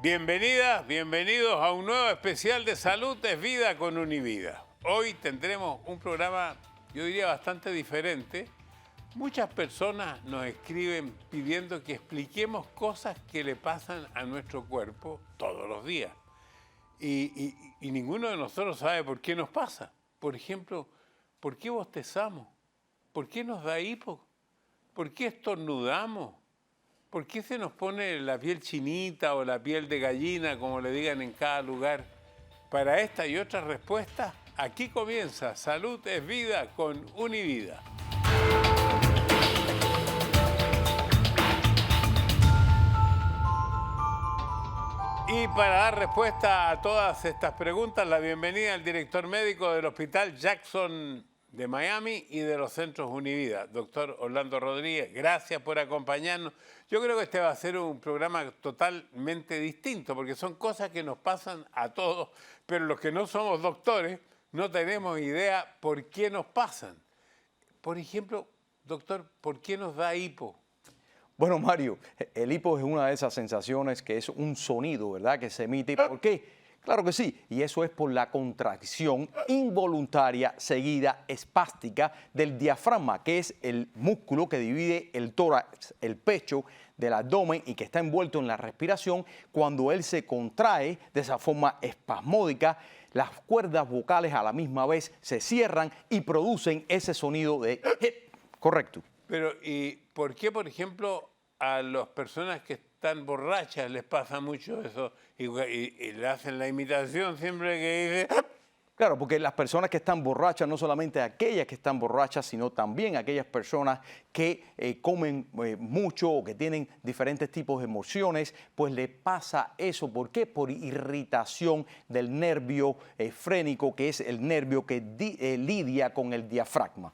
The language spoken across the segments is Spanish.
Bienvenidas, bienvenidos a un nuevo especial de Salud es Vida con Univida. Hoy tendremos un programa, yo diría, bastante diferente. Muchas personas nos escriben pidiendo que expliquemos cosas que le pasan a nuestro cuerpo todos los días. Y ninguno de nosotros sabe por qué nos pasa. Por ejemplo, ¿por qué bostezamos? ¿Por qué nos da hipo? ¿Por qué estornudamos? ¿Por qué se nos pone la piel chinita o la piel de gallina, como le digan en cada lugar? Para esta y otras respuestas, aquí comienza Salud es Vida con Univida. Y para dar respuesta a todas estas preguntas, la bienvenida al director médico del Hospital Jackson de Miami y de los Centros Univida, doctor Orlando Rodríguez. Gracias por acompañarnos. Yo creo que este va a ser un programa totalmente distinto, porque son cosas que nos pasan a todos, pero los que no somos doctores no tenemos idea por qué nos pasan. Por ejemplo, doctor, ¿por qué nos da hipo? Bueno, Mario, el hipo es una de esas sensaciones que es un sonido, ¿verdad?, que se emite. ¿Por qué? Claro que sí, y eso es por la contracción involuntaria seguida espástica del diafragma, que es el músculo que divide el tórax, el pecho del abdomen y que está envuelto en la respiración. Cuando él se contrae de esa forma espasmódica, las cuerdas vocales a la misma vez se cierran y producen ese sonido de correcto. Pero, ¿y por qué, por ejemplo, a las personas que están borrachas les pasa mucho eso y le hacen la imitación siempre que dice? Claro, porque las personas que están borrachas, no solamente aquellas que están borrachas, sino también aquellas personas que comen mucho o que tienen diferentes tipos de emociones, pues le pasa eso. ¿Por qué? Por irritación del nervio frénico, que es el nervio que lidia con el diafragma.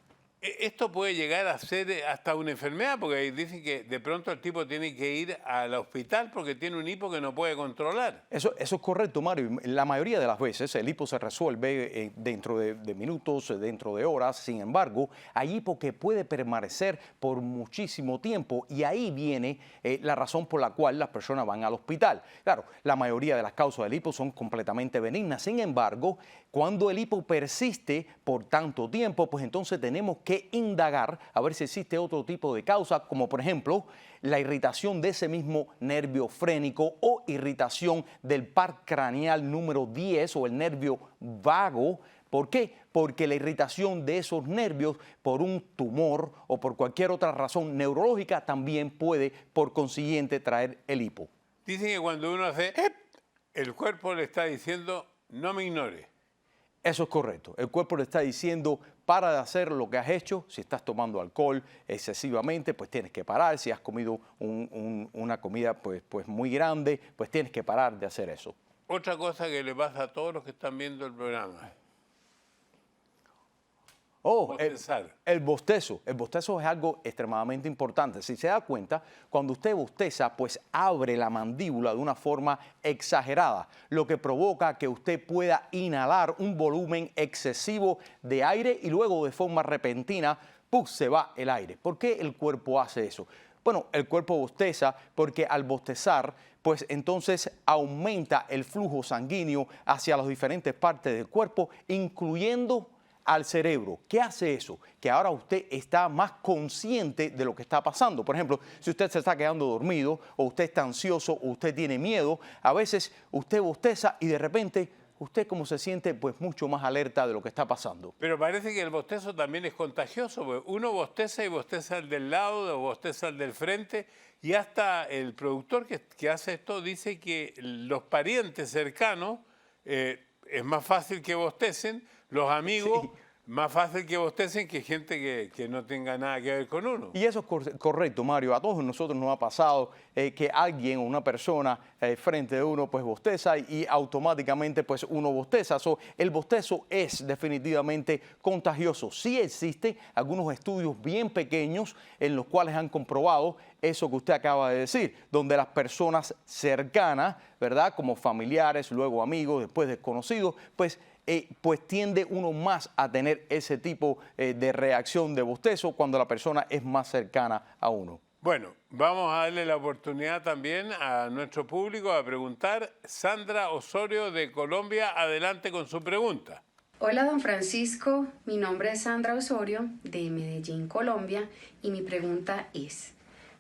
Esto puede llegar a ser hasta una enfermedad, porque dicen que de pronto el tipo tiene que ir al hospital porque tiene un hipo que no puede controlar. Eso es correcto, Mario. La mayoría de las veces el hipo se resuelve dentro de minutos, dentro de horas. Sin embargo, hay hipo que puede permanecer por muchísimo tiempo y ahí viene la razón por la cual las personas van al hospital. Claro, la mayoría de las causas del hipo son completamente benignas. Sin embargo, cuando el hipo persiste por tanto tiempo, pues entonces tenemos que indagar a ver si existe otro tipo de causa, como por ejemplo la irritación de ese mismo nervio frénico o irritación del par craneal número 10 o el nervio vago. ¿Por qué? Porque la irritación de esos nervios por un tumor o por cualquier otra razón neurológica también puede, por consiguiente, traer el hipo. Dicen que cuando uno hace el cuerpo le está diciendo no me ignore. Eso es correcto. El cuerpo le está diciendo, para de hacer lo que has hecho. Si estás tomando alcohol excesivamente, pues tienes que parar. Si has comido una comida pues muy grande, pues tienes que parar de hacer eso. Otra cosa que le pasa a todos los que están viendo el programa. El bostezo. El bostezo es algo extremadamente importante. Si se da cuenta, cuando usted bosteza, pues abre la mandíbula de una forma exagerada, lo que provoca que usted pueda inhalar un volumen excesivo de aire y luego de forma repentina, ¡puf!, se va el aire. ¿Por qué el cuerpo hace eso? Bueno, el cuerpo bosteza porque al bostezar, pues entonces aumenta el flujo sanguíneo hacia las diferentes partes del cuerpo, incluyendo al cerebro. ¿Qué hace eso? Que ahora usted está más consciente de lo que está pasando. Por ejemplo, si usted se está quedando dormido o usted está ansioso o usted tiene miedo, a veces usted bosteza y de repente usted como se siente pues mucho más alerta de lo que está pasando. Pero parece que el bostezo también es contagioso, porque uno bosteza y bosteza al del lado o bosteza al del frente y hasta el productor que hace esto dice que los parientes cercanos es más fácil que bostecen, los amigos, sí, más fácil que bostecen que gente que no tenga nada que ver con uno. Y eso es correcto, Mario. A todos nosotros nos ha pasado que alguien o una persona frente de uno pues bosteza y automáticamente pues uno bosteza. El bostezo es definitivamente contagioso. Sí existen algunos estudios bien pequeños en los cuales han comprobado eso que usted acaba de decir, donde las personas cercanas, ¿verdad?, como familiares, luego amigos, después desconocidos, pues tiende uno más a tener ese tipo de reacción de bostezo cuando la persona es más cercana a uno. Bueno, vamos a darle la oportunidad también a nuestro público a preguntar. Sandra Osorio de Colombia, adelante con su pregunta. Hola, don Francisco. Mi nombre es Sandra Osorio de Medellín, Colombia, y mi pregunta es,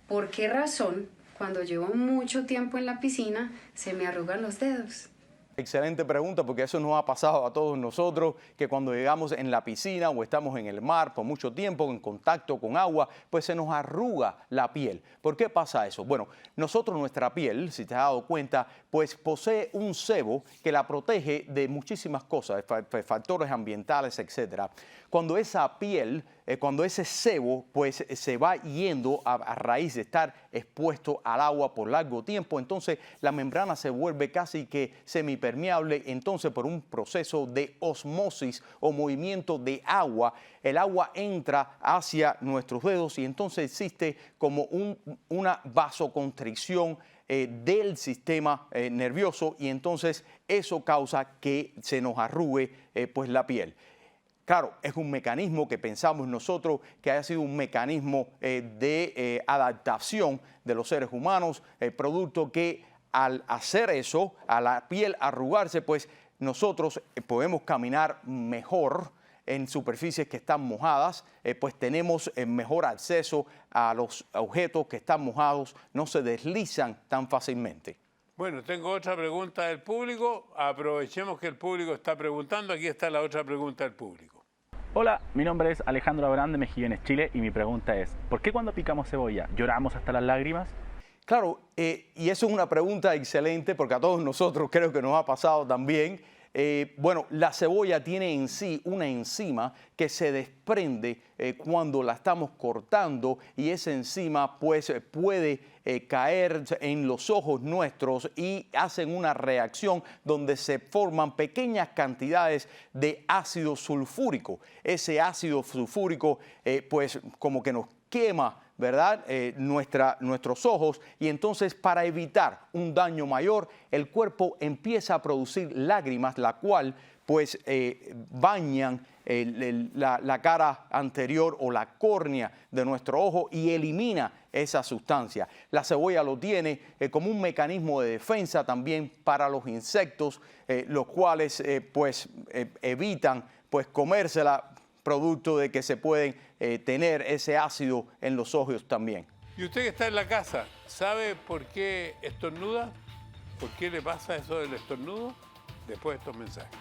¿por qué razón cuando llevo mucho tiempo en la piscina se me arrugan los dedos? Excelente pregunta, porque eso nos ha pasado a todos nosotros, que cuando llegamos en la piscina o estamos en el mar por mucho tiempo en contacto con agua, pues se nos arruga la piel. ¿Por qué pasa eso? Bueno, nuestra piel, si te has dado cuenta, pues posee un sebo que la protege de muchísimas cosas, de factores ambientales, etcétera. Cuando esa piel, cuando ese sebo pues se va yendo a raíz de estar expuesto al agua por largo tiempo, entonces la membrana se vuelve casi que semipermeable. Entonces, por un proceso de osmosis o movimiento de agua, el agua entra hacia nuestros dedos y entonces existe como una vasoconstricción del sistema nervioso, y entonces eso causa que se nos arrugue pues la piel. Claro, es un mecanismo que pensamos nosotros que haya sido un mecanismo de adaptación de los seres humanos, producto que al hacer eso, a la piel arrugarse, pues nosotros podemos caminar mejor en superficies que están mojadas, pues tenemos mejor acceso a los objetos que están mojados, no se deslizan tan fácilmente. Bueno, tengo otra pregunta del público. Aprovechemos que el público está preguntando. Aquí está la otra pregunta del público. Hola, mi nombre es Alejandro Abraham de Mejillones, Chile, y mi pregunta es, ¿por qué cuando picamos cebolla lloramos hasta las lágrimas? Claro, y eso es una pregunta excelente porque a todos nosotros creo que nos ha pasado también. Bueno, la cebolla tiene en sí una enzima que se desprende cuando la estamos cortando, y esa enzima pues puede caer en los ojos nuestros y hacen una reacción donde se forman pequeñas cantidades de ácido sulfúrico. Ese ácido sulfúrico pues como que nos quema, ¿verdad? Nuestros ojos, y entonces para evitar un daño mayor, el cuerpo empieza a producir lágrimas, la cual pues bañan la cara anterior o la córnea de nuestro ojo y elimina esa sustancia. La cebolla lo tiene como un mecanismo de defensa también para los insectos, los cuales pues evitan pues comérsela, producto de que se pueden tener ese ácido en los ojos también. Y usted que está en la casa, ¿sabe por qué estornuda? ¿Por qué le pasa eso del estornudo? Después de estos mensajes.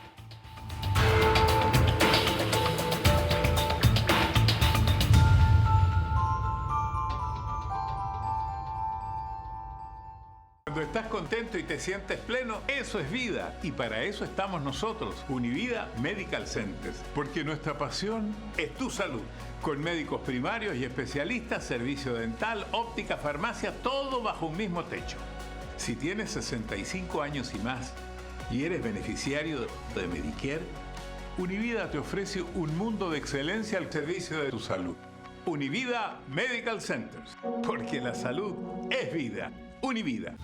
Cuando estás contento y te sientes pleno, eso es vida. Y para eso estamos nosotros, Univida Medical Centers. Porque nuestra pasión es tu salud. Con médicos primarios y especialistas, servicio dental, óptica, farmacia, todo bajo un mismo techo. Si tienes 65 años y más y eres beneficiario de Medicare, Univida te ofrece un mundo de excelencia al servicio de tu salud. Univida Medical Centers. Porque la salud es vida. Univida.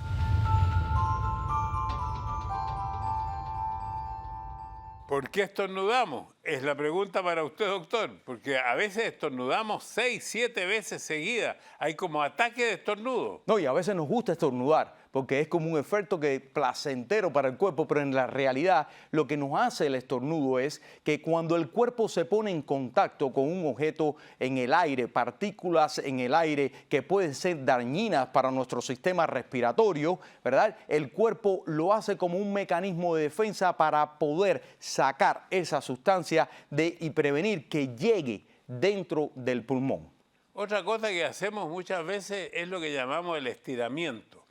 ¿Por qué estornudamos? Es la pregunta para usted, doctor, porque a veces estornudamos 6, 7 veces seguidas. Hay como ataque de estornudo. No, y a veces nos gusta estornudar, porque es como un efecto que placentero para el cuerpo, pero en la realidad lo que nos hace el estornudo es que cuando el cuerpo se pone en contacto con un objeto en el aire, partículas en el aire que pueden ser dañinas para nuestro sistema respiratorio, ¿verdad? El cuerpo lo hace como un mecanismo de defensa para poder sacar esa sustancia y prevenir que llegue dentro del pulmón. Otra cosa que hacemos muchas veces es lo que llamamos el estiramiento.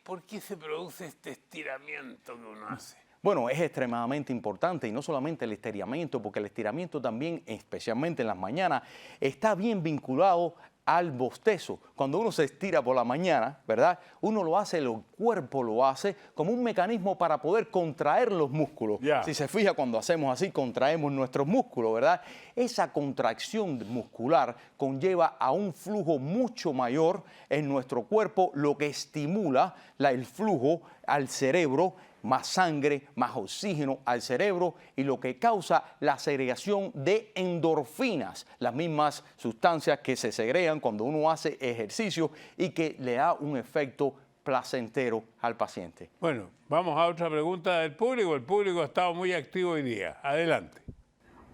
¿Por qué se produce este estiramiento que uno hace? Bueno, es extremadamente importante, y no solamente el estiramiento, porque el estiramiento también, especialmente en las mañanas, está bien vinculado al bostezo. Cuando uno se estira por la mañana, ¿verdad? Uno lo hace, el cuerpo lo hace como un mecanismo para poder contraer los músculos. Yeah. Si se fija, cuando hacemos así, contraemos nuestros músculos, ¿verdad? Esa contracción muscular conlleva a un flujo mucho mayor en nuestro cuerpo, lo que estimula el flujo al cerebro, más sangre, más oxígeno al cerebro y lo que causa la segregación de endorfinas, las mismas sustancias que se segregan cuando uno hace ejercicio y que le da un efecto placentero al paciente. Bueno, vamos a otra pregunta del público. El público ha estado muy activo hoy día. Adelante.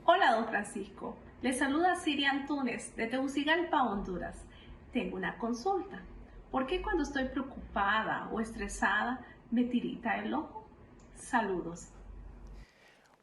Hola, don Francisco. Le saluda Sirian Túnez de Tegucigalpa, Honduras. Tengo una consulta. ¿Por qué cuando estoy preocupada o estresada me tirita el ojo? Saludos.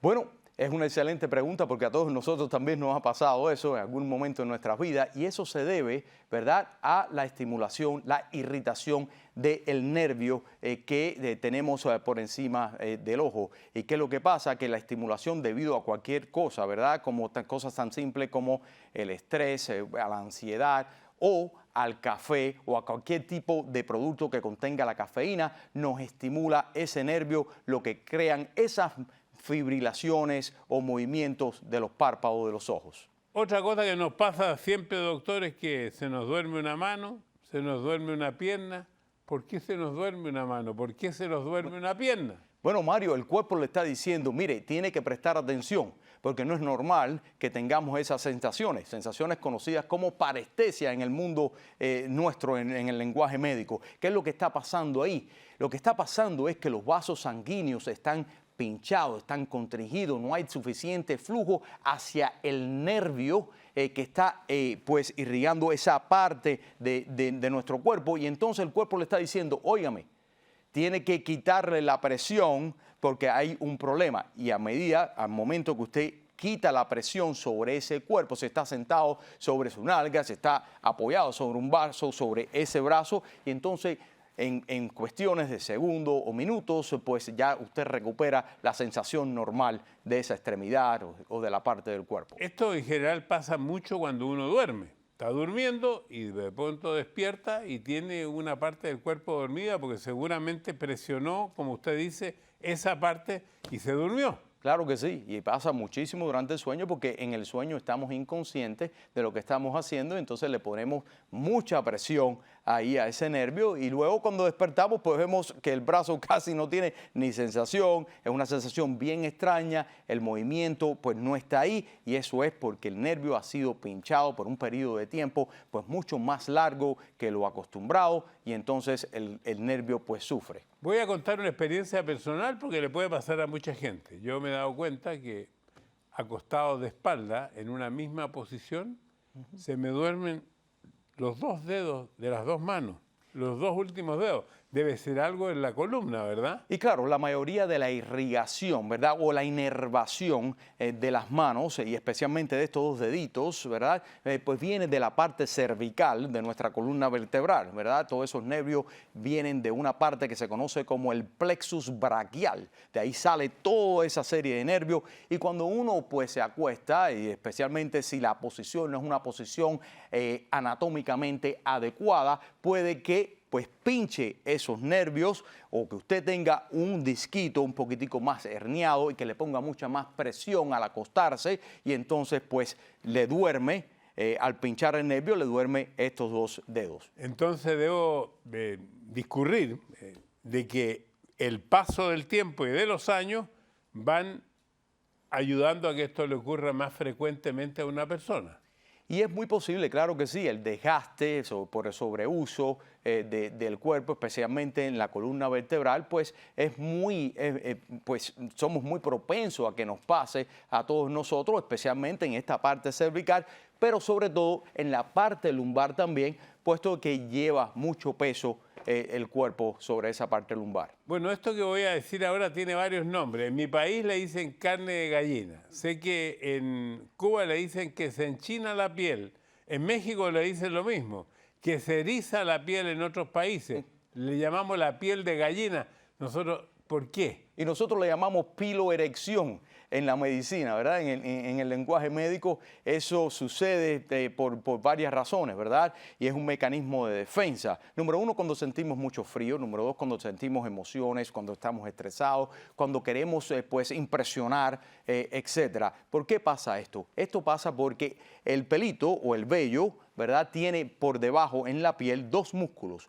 Bueno, es una excelente pregunta porque a todos nosotros también nos ha pasado eso en algún momento en nuestras vidas y eso se debe, ¿verdad?, a la estimulación, la irritación del nervio que tenemos por encima del ojo. ¿Y qué es lo que pasa? Que la estimulación debido a cualquier cosa, ¿verdad?, como cosas tan simples como el estrés, a la ansiedad o al café o a cualquier tipo de producto que contenga la cafeína, nos estimula ese nervio, lo que crean esas fibrilaciones o movimientos de los párpados de los ojos. Otra cosa que nos pasa siempre, doctor, es que se nos duerme una mano, se nos duerme una pierna. ¿Por qué se nos duerme una mano? ¿Por qué se nos duerme una pierna? Bueno, Mario, el cuerpo le está diciendo, mire, tiene que prestar atención, porque no es normal que tengamos esas sensaciones conocidas como parestesia en el mundo nuestro, en el lenguaje médico. ¿Qué es lo que está pasando ahí? Lo que está pasando es que los vasos sanguíneos están pinchados, están constringidos, no hay suficiente flujo hacia el nervio que está pues irrigando esa parte de nuestro cuerpo y entonces el cuerpo le está diciendo, óigame, tiene que quitarle la presión porque hay un problema y al momento que usted quita la presión sobre ese cuerpo, se está sentado sobre su nalga, se está apoyado sobre un vaso, sobre ese brazo y entonces en cuestiones de segundos o minutos, pues ya usted recupera la sensación normal de esa extremidad o de la parte del cuerpo. Esto en general pasa mucho cuando uno duerme. Está durmiendo y de pronto despierta y tiene una parte del cuerpo dormida porque seguramente presionó, como usted dice, esa parte y se durmió. Claro que sí, y pasa muchísimo durante el sueño porque en el sueño estamos inconscientes de lo que estamos haciendo, entonces le ponemos mucha presión ahí a ese nervio y luego cuando despertamos pues vemos que el brazo casi no tiene ni sensación, es una sensación bien extraña, el movimiento pues no está ahí y eso es porque el nervio ha sido pinchado por un periodo de tiempo pues mucho más largo que lo acostumbrado y entonces el nervio pues sufre. Voy a contar una experiencia personal porque le puede pasar a mucha gente. Yo me he dado cuenta que acostado de espalda en una misma posición se me duermen los dos dedos de las dos manos, los dos últimos dedos. Debe ser algo en la columna, ¿verdad? Y claro, la mayoría de la irrigación, ¿verdad? O la inervación de las manos y especialmente de estos dos deditos, ¿verdad? Pues viene de la parte cervical de nuestra columna vertebral, ¿verdad? Todos esos nervios vienen de una parte que se conoce como el plexus braquial. De ahí sale toda esa serie de nervios y cuando uno pues se acuesta, y especialmente si la posición no es una posición anatómicamente adecuada, puede que pues pinche esos nervios o que usted tenga un disquito un poquitico más herniado y que le ponga mucha más presión al acostarse y entonces pues le duerme, al pinchar el nervio le duerme estos dos dedos. Entonces debo discurrir de que el paso del tiempo y de los años van ayudando a que esto le ocurra más frecuentemente a una persona. Y es muy posible, claro que sí, el desgaste por el sobreuso del cuerpo, especialmente en la columna vertebral, pues pues somos muy propensos a que nos pase a todos nosotros, especialmente en esta parte cervical, pero sobre todo en la parte lumbar también, puesto que lleva mucho peso el cuerpo sobre esa parte lumbar. Bueno, esto que voy a decir ahora tiene varios nombres. En mi país le dicen carne de gallina. Sé que en Cuba le dicen que se enchina la piel. En México le dicen lo mismo, que se eriza la piel en otros países. Le llamamos la piel de gallina. Nosotros, ¿por qué? Y nosotros le llamamos piloerección en la medicina, ¿verdad? En el lenguaje médico eso sucede por varias razones, ¿verdad? Y es un mecanismo de defensa. Número uno, cuando sentimos mucho frío. Número dos, cuando sentimos emociones, cuando estamos estresados, cuando queremos pues impresionar, etcétera. ¿Por qué pasa esto? Esto pasa porque el pelito o el vello ¿verdad?, tiene por debajo en la piel dos músculos,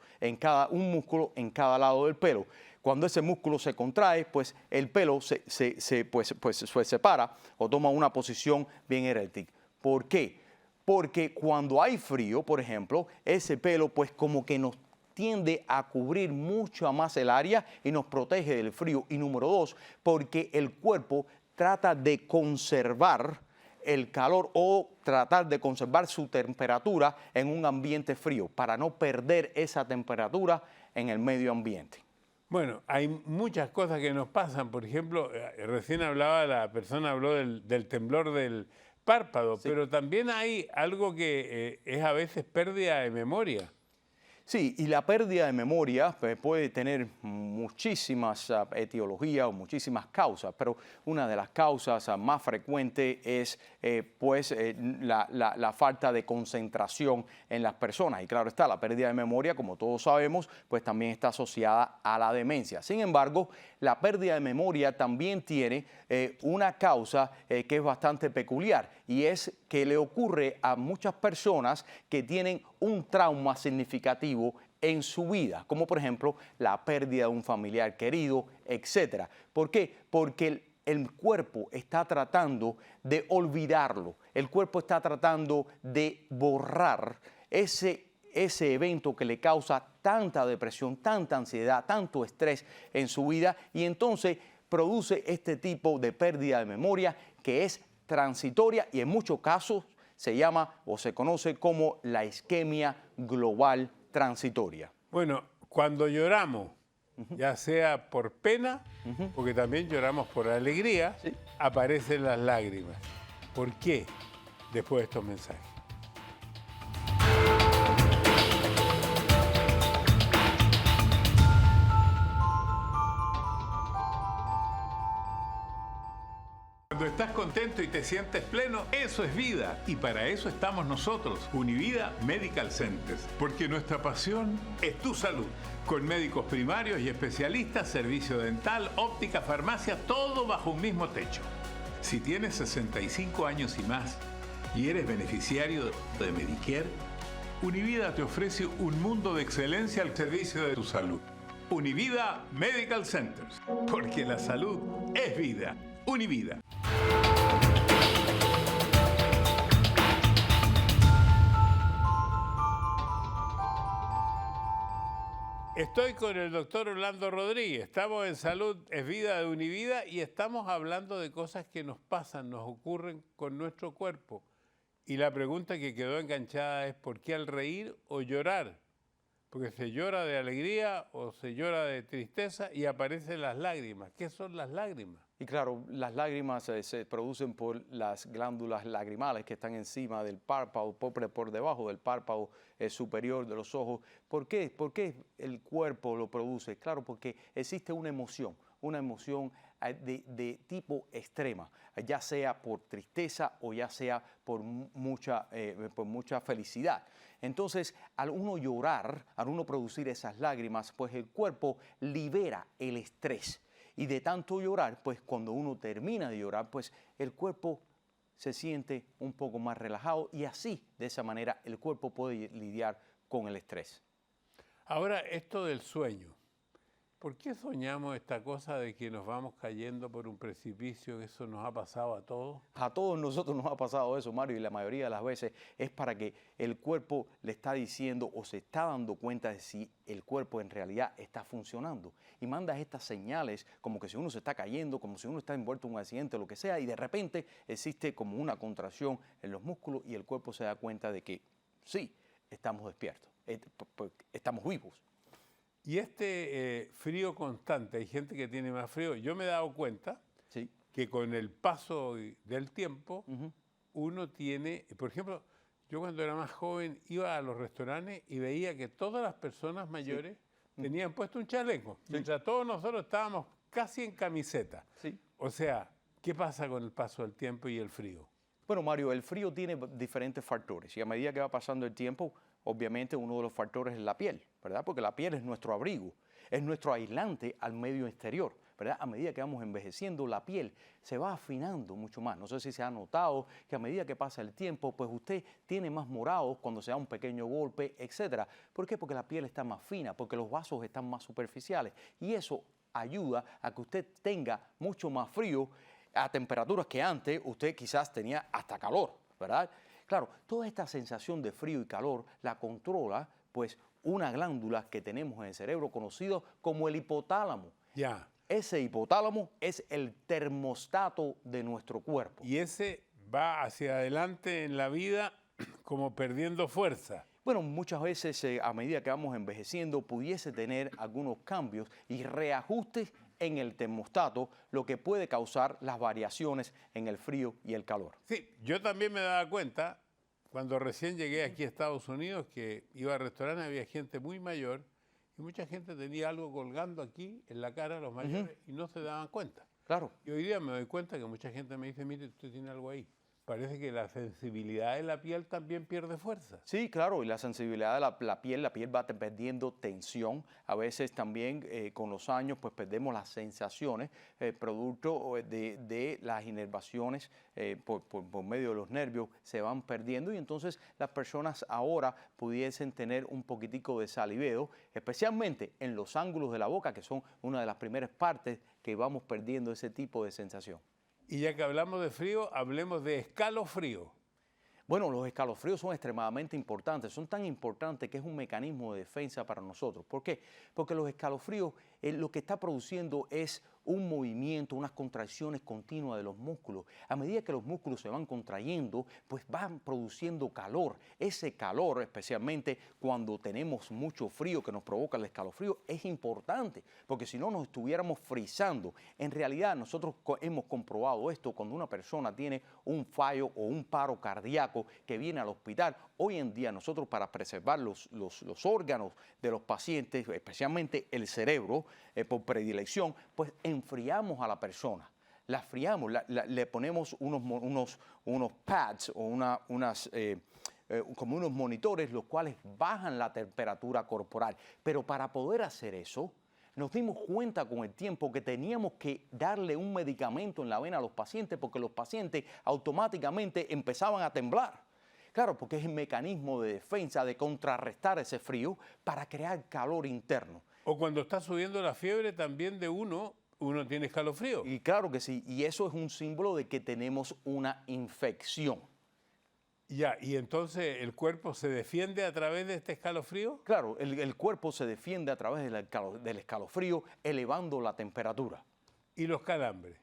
un músculo en cada lado del pelo. Cuando ese músculo se contrae, pues el pelo se separa o toma una posición bien eréctil. ¿Por qué? Porque cuando hay frío, por ejemplo, ese pelo pues como que nos tiende a cubrir mucho más el área y nos protege del frío. Y número dos, porque el cuerpo trata de conservar el calor o tratar de conservar su temperatura en un ambiente frío para no perder esa temperatura en el medio ambiente. Bueno, hay muchas cosas que nos pasan. Por ejemplo, recién la persona habló del temblor del párpado, sí, pero también hay algo que es a veces pérdida de memoria. Sí, y la pérdida de memoria puede tener muchísimas etiologías o muchísimas causas, pero una de las causas más frecuentes es la falta de concentración en las personas. Y claro está, la pérdida de memoria, como todos sabemos, pues también está asociada a la demencia. Sin embargo, la pérdida de memoria también tiene una causa que es bastante peculiar, y es que le ocurre a muchas personas que tienen un trauma significativo en su vida, como por ejemplo la pérdida de un familiar querido, etc. ¿Por qué? Porque el cuerpo está tratando de olvidarlo, el cuerpo está tratando de borrar ese evento que le causa tanta depresión, tanta ansiedad, tanto estrés en su vida, y entonces produce este tipo de pérdida de memoria que es transitoria y en muchos casos se llama o se conoce como la isquemia global transitoria. Bueno, cuando lloramos, ya sea por pena, porque también lloramos por alegría, sí, aparecen las lágrimas. ¿Por qué? Después de estos mensajes. Cuando estás contento y te sientes pleno, eso es vida. Y para eso estamos nosotros, Univida Medical Centers. Porque nuestra pasión es tu salud. Con médicos primarios y especialistas, servicio dental, óptica, farmacia, todo bajo un mismo techo. Si tienes 65 años y más y eres beneficiario de Medicare, Univida te ofrece un mundo de excelencia al servicio de tu salud. Univida Medical Centers. Porque la salud es vida. Univida. Estoy con el doctor Orlando Rodríguez. Estamos en Salud es Vida de Univida y estamos hablando de cosas que nos pasan, nos ocurren con nuestro cuerpo. Y la pregunta que quedó enganchada es ¿por qué al reír o llorar? Porque se llora de alegría o se llora de tristeza y aparecen las lágrimas. ¿Qué son las lágrimas? Y claro, las lágrimas se producen por las glándulas lagrimales que están encima del párpado, por debajo del párpado superior de los ojos. ¿Por qué? ¿Por qué el cuerpo lo produce? Claro, porque existe una emoción de tipo extrema, ya sea por tristeza o ya sea por mucha felicidad. Entonces, al uno llorar, al uno producir esas lágrimas, pues el cuerpo libera el estrés. Y de tanto llorar, pues cuando uno termina de llorar, pues el cuerpo se siente un poco más relajado y así, de esa manera, el cuerpo puede lidiar con el estrés. Ahora, esto del sueño. ¿Por qué soñamos esta cosa de que nos vamos cayendo por un precipicio? ¿Eso nos ha pasado a todos? A todos nosotros nos ha pasado eso, Mario, y la mayoría de las veces es para que el cuerpo le está diciendo o se está dando cuenta de si el cuerpo en realidad está funcionando. Y manda estas señales como que si uno se está cayendo, como si uno está envuelto en un accidente, lo que sea, y de repente existe como una contracción en los músculos y el cuerpo se da cuenta de que sí, estamos despiertos, estamos vivos. Y este frío constante, hay gente que tiene más frío. Yo me he dado cuenta sí, que con el paso del tiempo uno tiene, por ejemplo, yo cuando era más joven iba a los restaurantes y veía que todas las personas mayores tenían puesto un chaleco, mientras todos nosotros estábamos casi en camiseta. Sí. O sea, ¿qué pasa con el paso del tiempo y el frío? Bueno, Mario, el frío tiene diferentes factores y a medida que va pasando el tiempo, obviamente uno de los factores es la piel, ¿verdad? Porque la piel es nuestro abrigo, es nuestro aislante al medio exterior. ¿verdad? A medida que vamos envejeciendo, la piel se va afinando mucho más. No sé si se ha notado que a medida que pasa el tiempo, pues usted tiene más morados cuando se da un pequeño golpe, etcétera. ¿Por qué? Porque la piel está más fina, porque los vasos están más superficiales. Y eso ayuda a que usted tenga mucho más frío a temperaturas que antes usted quizás tenía hasta calor, ¿verdad? Claro, toda esta sensación de frío y calor la controla pues una glándula que tenemos en el cerebro conocido como el hipotálamo. Ya. Ese hipotálamo es el termostato de nuestro cuerpo. Y ese va hacia adelante en la vida como perdiendo fuerza. Bueno, muchas veces a medida que vamos envejeciendo pudiese tener algunos cambios y reajustes en el termostato, lo que puede causar las variaciones en el frío y el calor. Sí, yo también me daba cuenta cuando recién llegué aquí a Estados Unidos que iba a restaurantes, había gente muy mayor y mucha gente tenía algo colgando aquí en la cara, los mayores, y no se daban cuenta. Claro. Y hoy día me doy cuenta que mucha gente me dice, mire, usted tiene algo ahí. Parece que la sensibilidad de la piel también pierde fuerza. Sí, claro, y la sensibilidad de la piel va perdiendo tensión. A veces también con los años pues perdemos las sensaciones producto de las inervaciones por medio de los nervios se van perdiendo y entonces las personas ahora pudiesen tener un poquitico de saliveo, especialmente en los ángulos de la boca, que son una de las primeras partes que vamos perdiendo ese tipo de sensación. Y ya que hablamos de frío, hablemos de escalofrío. Bueno, los escalofríos son extremadamente importantes, son tan importantes que es un mecanismo de defensa para nosotros. ¿Por qué? Porque los escalofríos lo que está produciendo es un movimiento, unas contracciones continuas de los músculos. A medida que los músculos se van contrayendo, pues van produciendo calor. Ese calor, especialmente cuando tenemos mucho frío que nos provoca el escalofrío, es importante, porque si no nos estuviéramos frizando. En realidad nosotros hemos comprobado esto cuando una persona tiene un fallo o un paro cardíaco que viene al hospital. Hoy en día nosotros para preservar los órganos de los pacientes, especialmente el cerebro, por predilección, pues enfriamos a la persona. La friamos, le ponemos unos pads o como unos monitores, los cuales bajan la temperatura corporal. Pero para poder hacer eso, nos dimos cuenta con el tiempo que teníamos que darle un medicamento en la vena a los pacientes porque los pacientes automáticamente empezaban a temblar. Claro, porque es el mecanismo de defensa de contrarrestar ese frío para crear calor interno. O cuando está subiendo la fiebre también de uno tiene escalofrío. Y claro que sí, y eso es un símbolo de que tenemos una infección. Ya, y entonces el cuerpo se defiende a través de este escalofrío. Claro, el cuerpo se defiende a través del escalofrío, elevando la temperatura. ¿Y los calambres?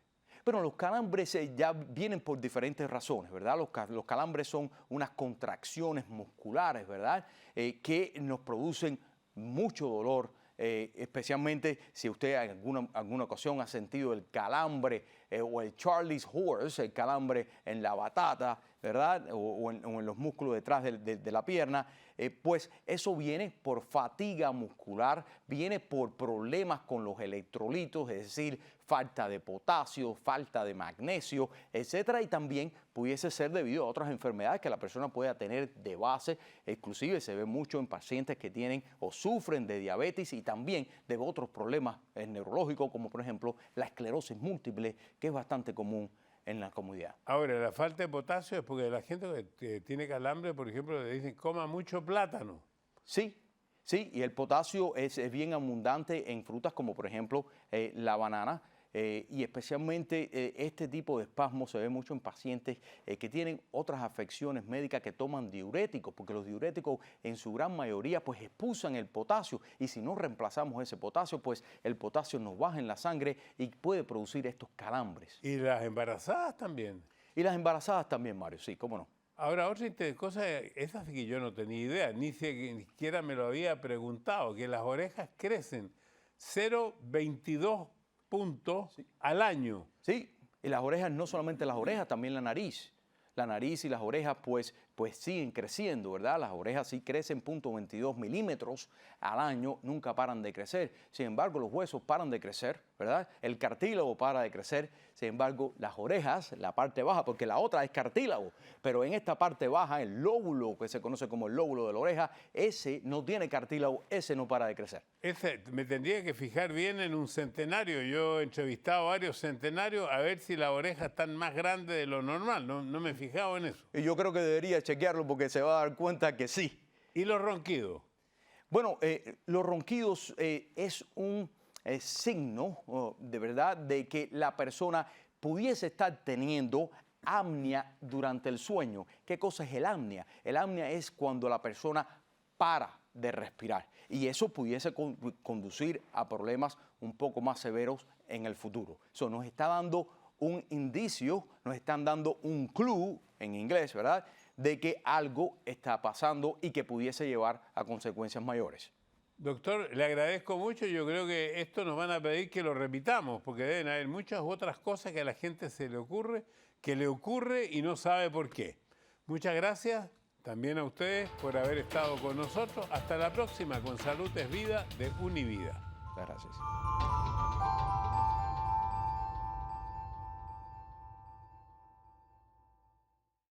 Pero los calambres ya vienen por diferentes razones, ¿verdad? Los calambres son unas contracciones musculares, ¿verdad? Que nos producen mucho dolor, especialmente si usted en alguna ocasión ha sentido el calambre o el Charlie's Horse, el calambre en la batata, ¿verdad? O en los músculos detrás de la pierna, pues eso viene por fatiga muscular, viene por problemas con los electrolitos, es decir, falta de potasio, falta de magnesio, etcétera, y también pudiese ser debido a otras enfermedades que la persona pueda tener de base, inclusive se ve mucho en pacientes que tienen o sufren de diabetes y también de otros problemas neurológicos, como por ejemplo la esclerosis múltiple, que es bastante común en la comunidad. Ahora, la falta de potasio es porque la gente que tiene calambre, por ejemplo, le dicen coma mucho plátano. Sí, sí, y el potasio es bien abundante en frutas como por ejemplo la banana, y especialmente este tipo de espasmo se ve mucho en pacientes que tienen otras afecciones médicas que toman diuréticos, porque los diuréticos en su gran mayoría pues expulsan el potasio y si no reemplazamos ese potasio pues el potasio nos baja en la sangre y puede producir estos calambres. ¿Y las embarazadas también? Y las embarazadas también, Mario, sí, cómo no. Ahora, otra cosa, esa sí que yo no tenía idea, ni siquiera me lo había preguntado, que las orejas crecen 0,22 puntos al año. Sí, y las orejas, no solamente las orejas, también la nariz. La nariz y las orejas pues pues siguen creciendo, ¿verdad? Las orejas sí crecen 0.22 milímetros al año, nunca paran de crecer. Sin embargo, los huesos paran de crecer, ¿verdad? El cartílago para de crecer. Sin embargo, las orejas, la parte baja, porque la otra es cartílago, pero en esta parte baja, el lóbulo, que se conoce como el lóbulo de la oreja, ese no tiene cartílago, ese no para de crecer. Me tendría que fijar bien en un centenario. Yo he entrevistado a varios centenarios a ver si las orejas están más grandes de lo normal. No me he fijado en eso. Y yo creo que debería chequearlo porque se va a dar cuenta que sí. ¿Y los ronquidos? Bueno, los ronquidos es un signo de verdad de que la persona pudiese estar teniendo apnea durante el sueño. ¿Qué cosa es el apnea? El apnea es cuando la persona para de respirar y eso pudiese conducir a problemas un poco más severos en el futuro. Eso nos está dando un indicio, nos están dando un clue en inglés, ¿verdad?, de que algo está pasando y que pudiese llevar a consecuencias mayores. Doctor, le agradezco mucho. Yo creo que esto nos van a pedir que lo repitamos, porque deben haber muchas otras cosas que a la gente se le ocurre, y no sabe por qué. Muchas gracias también a ustedes por haber estado con nosotros. Hasta la próxima con Salud es Vida de Univida. Muchas gracias.